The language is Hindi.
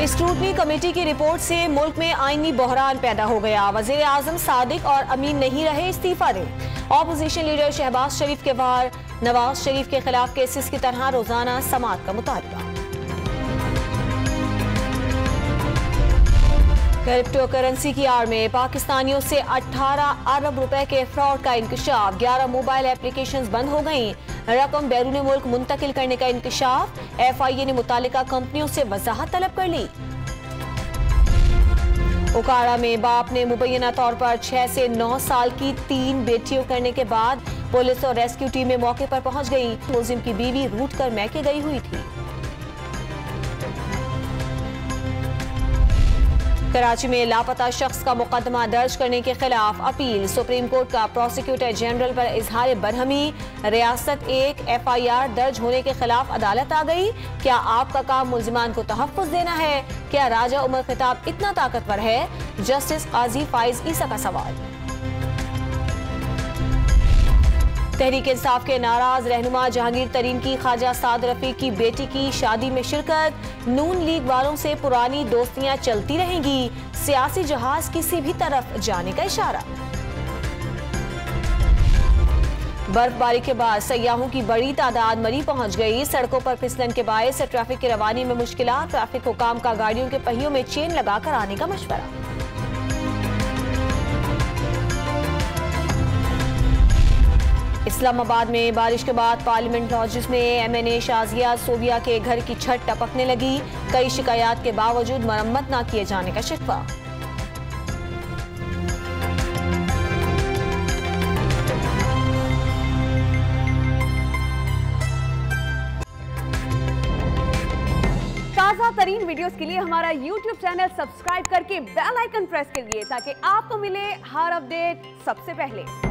स्क्रूटनी कमेटी की रिपोर्ट से मुल्क में आईनी बहरान पैदा हो गया। वजीर आजम सादिक और अमीन नहीं रहे, इस्तीफा दें। ऑपोजिशन लीडर शहबाज शरीफ के बाहर नवाज शरीफ के खिलाफ केसेस की तरह रोजाना समाअत का मुतालबा। क्रिप्टो करेंसी की आड़ में पाकिस्तानियों से 18 अरब रुपए के फ्रॉड का इंकशाफ। 11 मोबाइल एप्लीकेशंस बंद हो गईं। रकम बैरून मुल्क मुंतकिल करने का इंकशाफ। FIA ने मुतालिका कंपनियों से वजाहत तलब कर ली। उकाड़ा में बाप ने मुबैना तौर पर 6 से 9 साल की 3 बेटियों करने के बाद पुलिस और रेस्क्यू टीमें मौके पर पहुंच गई। मुलजिम की बीवी रूठ कर मैके गई हुई थी। कराची में लापता शख्स का मुकदमा दर्ज करने के खिलाफ अपील। सुप्रीम कोर्ट का प्रोसिक्यूटर जनरल पर इजहार बरहमी। रियासत 1 FIR दर्ज होने के खिलाफ अदालत आ गई। क्या आपका काम मुल्जिमान को तहफ्फुज़ देना है? क्या राजा उमर खिताब इतना ताकतवर है? जस्टिस काजी फाइज ईसा का सवाल। तहरीक इंसाफ के नाराज रहनुमा जहांगीर तरीन की ख्वाजा साद रफीक की बेटी की शादी में शिरकत। नून लीग वालों से पुरानी दोस्तियां चलती रहेंगी। सियासी जहाज किसी भी तरफ जाने का इशारा। बर्फबारी के बाद सयाहों की बड़ी तादाद मरी पहुंच गई। सड़कों पर फिसलन के बायस ट्रैफिक की रवानी में मुश्किलात। ट्रैफिक हुकाम का गाड़ियों के पहियों में चेन लगाकर आने का मशवरा। इस्लामाबाद में बारिश के बाद पार्लियामेंट लॉजेस में MNA शाजिया सोबिया के घर की छत टपकने लगी। कई शिकायत के बावजूद मरम्मत न किए जाने का शिकवा। ताज़ा तरीन वीडियोस के लिए हमारा YouTube चैनल सब्सक्राइब करके बेल आइकन प्रेस करिए ताकि आपको मिले हर अपडेट सबसे पहले।